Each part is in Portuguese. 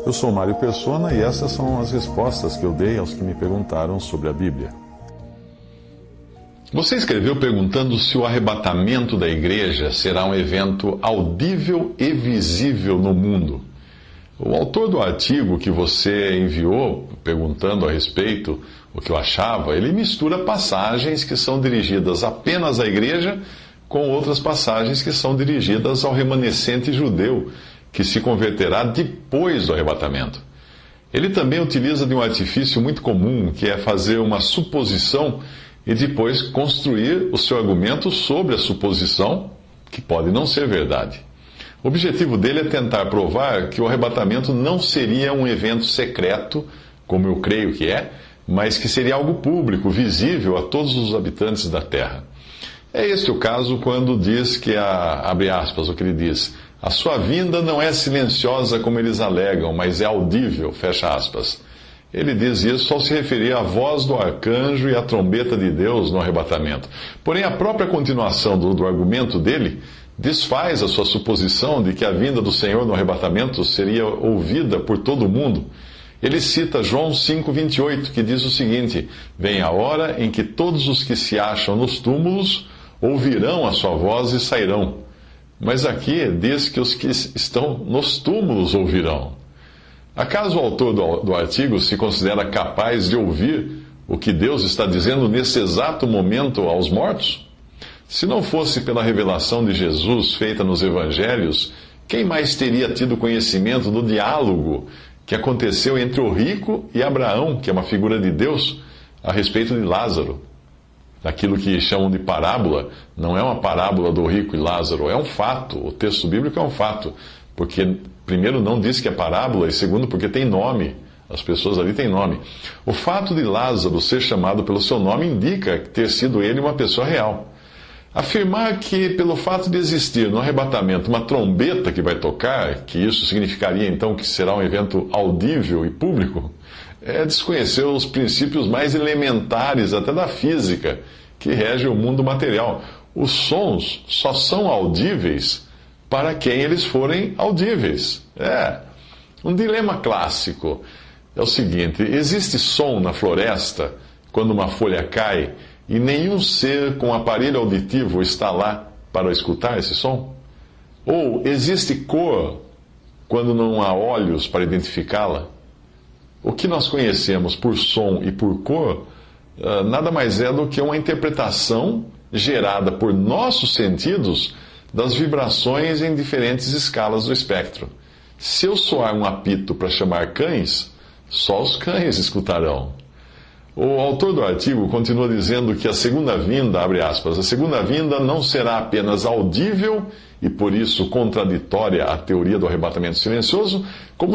Eu sou Mário Persona e essas são as respostas que eu dei aos que me perguntaram sobre a Bíblia. Você escreveu perguntando se o arrebatamento da igreja será um evento audível e visível no mundo. O autor do artigo que você enviou, perguntando a respeito o que eu achava, ele mistura passagens que são dirigidas apenas à igreja com outras passagens que são dirigidas ao remanescente judeu, que se converterá depois do arrebatamento. Ele também utiliza de um artifício muito comum, que é fazer uma suposição e depois construir o seu argumento sobre a suposição, que pode não ser verdade. O objetivo dele é tentar provar que o arrebatamento não seria um evento secreto, como eu creio que é, mas que seria algo público, visível a todos os habitantes da terra. É este o caso quando diz que abre aspas, o que ele diz, a sua vinda não é silenciosa como eles alegam, mas é audível, fecha aspas. Ele diz isso ao se referir à voz do arcanjo e à trombeta de Deus no arrebatamento. Porém, a própria continuação do argumento dele desfaz a sua suposição de que a vinda do Senhor no arrebatamento seria ouvida por todo mundo. Ele cita João 5,28, que diz o seguinte, vem a hora em que todos os que se acham nos túmulos ouvirão a sua voz e sairão. Mas aqui diz que os que estão nos túmulos ouvirão. Acaso o autor do artigo se considera capaz de ouvir o que Deus está dizendo nesse exato momento aos mortos? Se não fosse pela revelação de Jesus feita nos evangelhos, quem mais teria tido conhecimento do diálogo que aconteceu entre o rico e Abraão, que é uma figura de Deus, a respeito de Lázaro? Daquilo que chamam de parábola, não é uma parábola do rico e Lázaro, é um fato. O texto bíblico é um fato, porque, primeiro, não diz que é parábola, e segundo, porque tem nome. As pessoas ali têm nome. O fato de Lázaro ser chamado pelo seu nome indica ter sido ele uma pessoa real. Afirmar que, pelo fato de existir no arrebatamento uma trombeta que vai tocar, que isso significaria então que será um evento audível e público, é desconhecer os princípios mais elementares até da física que rege o mundo material. Os sons só são audíveis para quem eles forem audíveis. Um dilema clássico é o seguinte: existe som na floresta quando uma folha cai e nenhum ser com aparelho auditivo está lá para escutar esse som? Ou existe cor quando não há olhos para identificá-la? O que nós conhecemos por som e por cor nada mais é do que uma interpretação gerada por nossos sentidos das vibrações em diferentes escalas do espectro. Se eu soar um apito para chamar cães, só os cães escutarão. O autor do artigo continua dizendo que a segunda vinda, abre aspas, a segunda vinda não será apenas audível e por isso contraditória à teoria do arrebatamento silencioso, como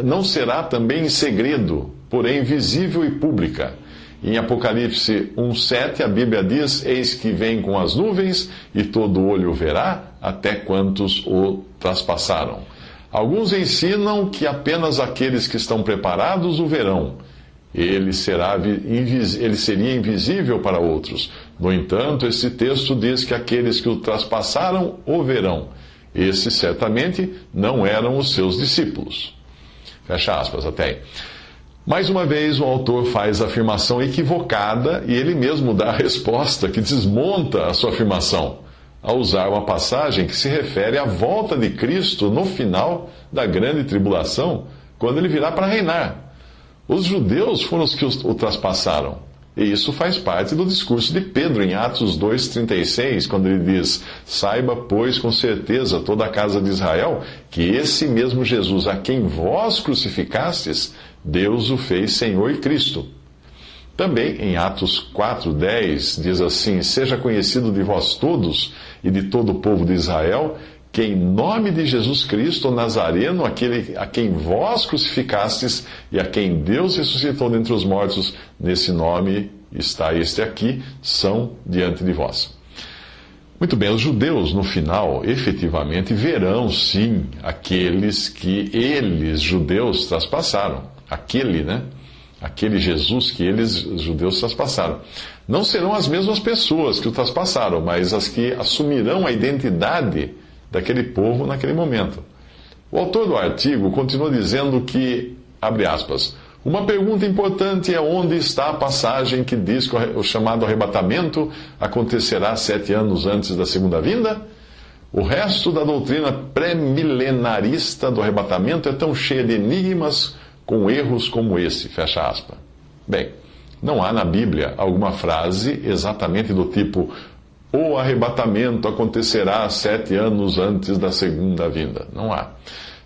não será também em segredo, porém visível e pública. Em Apocalipse 1,7 a Bíblia diz, eis que vem com as nuvens e todo olho o verá, até quantos o traspassaram. Alguns ensinam que apenas aqueles que estão preparados o verão. Ele seria invisível para outros. No entanto, esse texto diz que aqueles que o traspassaram o verão. Esses certamente não eram os seus discípulos. Fecha aspas até aí. Mais uma vez, o autor faz a afirmação equivocada e ele mesmo dá a resposta que desmonta a sua afirmação, ao usar uma passagem que se refere à volta de Cristo no final da grande tribulação, quando ele virá para reinar. Os judeus foram os que o traspassaram. E isso faz parte do discurso de Pedro em Atos 2,36, quando ele diz, saiba, pois, com certeza toda a casa de Israel, que esse mesmo Jesus a quem vós crucificastes, Deus o fez Senhor e Cristo. Também em Atos 4,10 diz assim, seja conhecido de vós todos e de todo o povo de Israel, que em nome de Jesus Cristo, o Nazareno, aquele a quem vós crucificastes e a quem Deus ressuscitou dentre os mortos, nesse nome está este aqui, são diante de vós. Muito bem, os judeus, no final, efetivamente verão, sim, aqueles que eles, judeus, traspassaram. Aquele Jesus que eles, os judeus, traspassaram. Não serão as mesmas pessoas que o traspassaram, mas as que assumirão a identidade daquele povo naquele momento. O autor do artigo continua dizendo que, abre aspas, uma pergunta importante é onde está a passagem que diz que o chamado arrebatamento acontecerá 7 anos antes da segunda vinda? O resto da doutrina pré-milenarista do arrebatamento é tão cheia de enigmas com erros como esse, fecha aspas. Bem, não há na Bíblia alguma frase exatamente do tipo o arrebatamento acontecerá 7 anos antes da segunda vinda. Não há.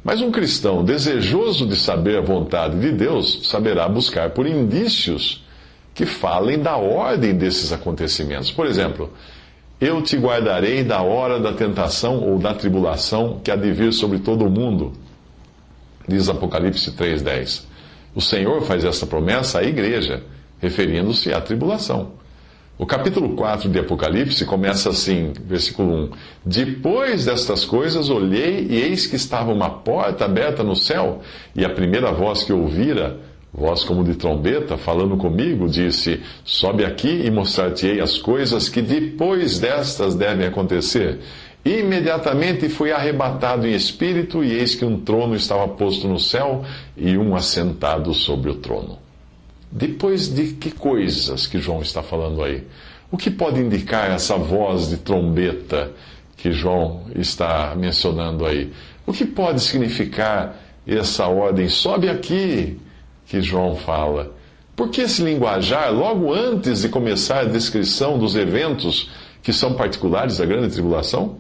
Mas um cristão desejoso de saber a vontade de Deus saberá buscar por indícios que falem da ordem desses acontecimentos. Por exemplo, eu te guardarei da hora da tentação ou da tribulação que há de vir sobre todo o mundo, diz Apocalipse 3,10. O Senhor faz esta promessa à igreja, referindo-se à tribulação. O capítulo 4 de Apocalipse começa assim, versículo 1. Depois destas coisas olhei e eis que estava uma porta aberta no céu, e a primeira voz que ouvira, voz como de trombeta, falando comigo, disse, sobe aqui e mostrar-te-ei as coisas que depois destas devem acontecer. Imediatamente fui arrebatado em espírito, e eis que um trono estava posto no céu, e um assentado sobre o trono. Depois de que coisas que João está falando aí? O que pode indicar essa voz de trombeta que João está mencionando aí? O que pode significar essa ordem? Sobe aqui, que João fala. Por que esse linguajar logo antes de começar a descrição dos eventos que são particulares da grande tribulação?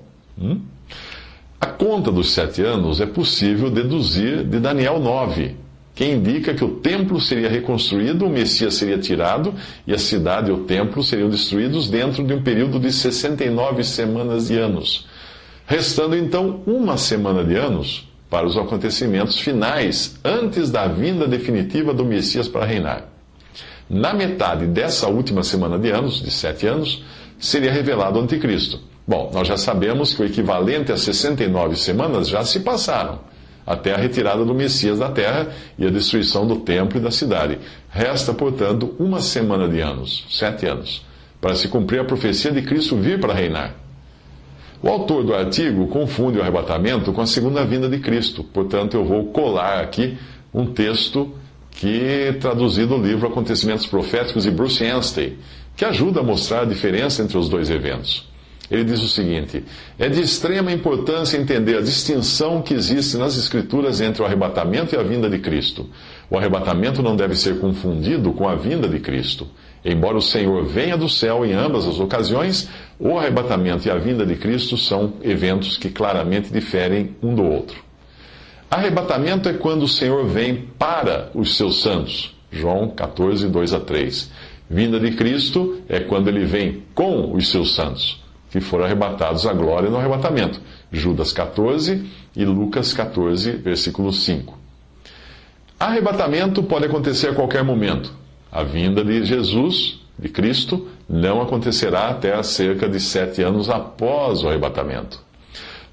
A conta dos 7 anos é possível deduzir de Daniel 9, que indica que o templo seria reconstruído, o Messias seria tirado e a cidade e o templo seriam destruídos dentro de um período de 69 semanas de anos, restando então 1 semana de anos para os acontecimentos finais antes da vinda definitiva do Messias para reinar. Na metade dessa última semana de anos, de 7 anos, seria revelado o anticristo. Bom, nós já sabemos que o equivalente a 69 semanas já se passaram, até a retirada do Messias da terra e a destruição do templo e da cidade. Resta, portanto, 1 semana de anos, 7 anos, para se cumprir a profecia de Cristo vir para reinar. O autor do artigo confunde o arrebatamento com a segunda vinda de Cristo. Portanto, eu vou colar aqui um texto que traduzido no livro Acontecimentos Proféticos de Bruce Anstey, que ajuda a mostrar a diferença entre os dois eventos. Ele diz o seguinte: é de extrema importância entender a distinção que existe nas Escrituras entre o arrebatamento e a vinda de Cristo. O arrebatamento não deve ser confundido com a vinda de Cristo. Embora o Senhor venha do céu em ambas as ocasiões, o arrebatamento e a vinda de Cristo são eventos que claramente diferem um do outro. Arrebatamento é quando o Senhor vem para os seus santos. João 14, 2-3. Vinda de Cristo é quando ele vem com os seus santos, que foram arrebatados à glória no arrebatamento. Judas 14 e Lucas 14, versículo 5. Arrebatamento pode acontecer a qualquer momento. A vinda de Jesus, de Cristo, não acontecerá até cerca de 7 anos após o arrebatamento.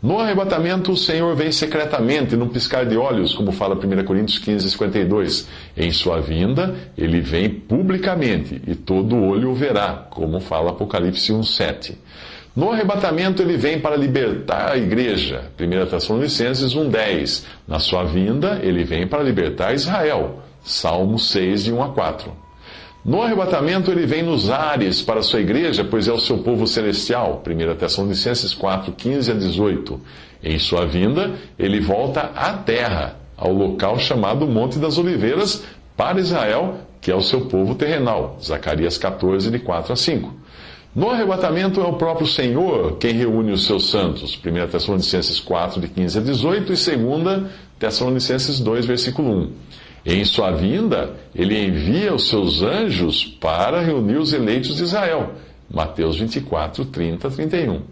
No arrebatamento, o Senhor vem secretamente, num piscar de olhos, como fala 1 Coríntios 15, 52. Em sua vinda, ele vem publicamente, e todo olho o verá, como fala Apocalipse 1, 7. No arrebatamento, ele vem para libertar a igreja. 1 Tessalonicenses 1,10. Na sua vinda, ele vem para libertar Israel. Salmo 6, de 1-4. No arrebatamento, ele vem nos ares para a sua igreja, pois é o seu povo celestial. 1 Tessalonicenses 4, 15-18. Em sua vinda, ele volta à terra, ao local chamado Monte das Oliveiras, para Israel, que é o seu povo terrenal. Zacarias 14, de 4-5. No arrebatamento é o próprio Senhor quem reúne os seus santos. 1 Tessalonicenses 4, de 15-18 e 2 Tessalonicenses 2, versículo 1. Em sua vinda, ele envia os seus anjos para reunir os eleitos de Israel. Mateus 24, 30-31.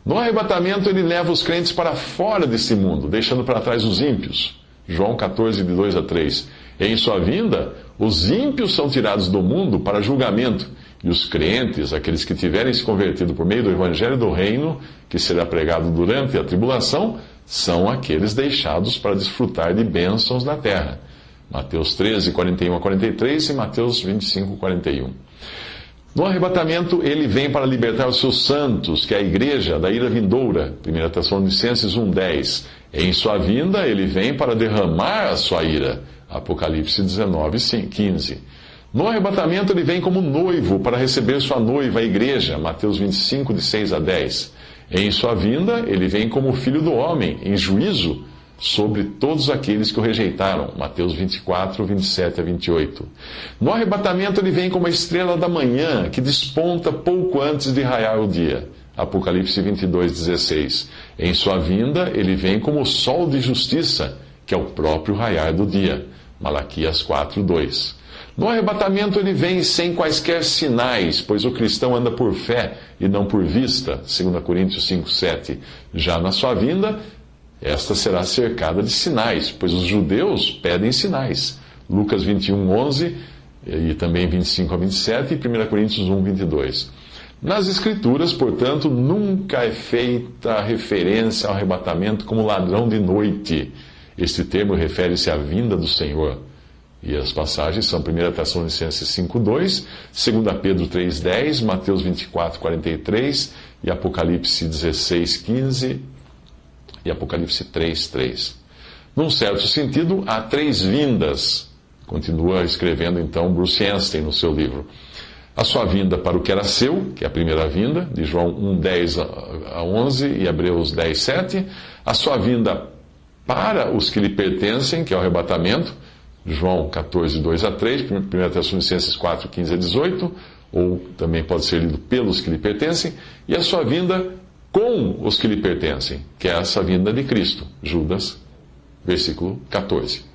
No arrebatamento, ele leva os crentes para fora desse mundo, deixando para trás os ímpios. João 14, de 2-3. Em sua vinda, os ímpios são tirados do mundo para julgamento, e os crentes, aqueles que tiverem se convertido por meio do evangelho do reino, que será pregado durante a tribulação, são aqueles deixados para desfrutar de bênçãos na terra. Mateus 13, 41-43 e Mateus 25, 41. No arrebatamento, ele vem para libertar os seus santos, que é a igreja, da ira vindoura. 1 Tessalonicenses 1,10. Em sua vinda, ele vem para derramar a sua ira. Apocalipse 19:15. No arrebatamento, ele vem como noivo para receber sua noiva, a igreja. Mateus 25, de 6 a 10. Em sua vinda, ele vem como filho do homem, em juízo sobre todos aqueles que o rejeitaram. Mateus 24, 27 a 28. No arrebatamento, ele vem como a estrela da manhã, que desponta pouco antes de raiar o dia. Apocalipse 22, 16. Em sua vinda, ele vem como o sol de justiça, que é o próprio raiar do dia. Malaquias 4, 2. No arrebatamento, ele vem sem quaisquer sinais, pois o cristão anda por fé e não por vista. 2 Coríntios 5, 7. Já na sua vinda, esta será cercada de sinais, pois os judeus pedem sinais. Lucas 21, 11 e também 25 a 27 e 1 Coríntios 1, 22. Nas Escrituras, portanto, nunca é feita referência ao arrebatamento como ladrão de noite. Este termo refere-se à vinda do Senhor. E as passagens são 1 Tessalonicenses 5:2, 2 Pedro 3:10, Mateus 24:43 e Apocalipse 16:15 e Apocalipse 3:3. Num certo sentido, há três vindas. Continua escrevendo então Bruce Anstey no seu livro. A sua vinda para o que era seu, que é a primeira vinda, de João 1:10 a 11 e Hebreus 10:7. A sua vinda para os que lhe pertencem, que é o arrebatamento, João 14:2 a 3, 1 Tessalonicenses 4:15 a 18, ou também pode ser lido pelos que lhe pertencem, e a sua vinda com os que lhe pertencem, que é essa vinda de Cristo, Judas, versículo 14.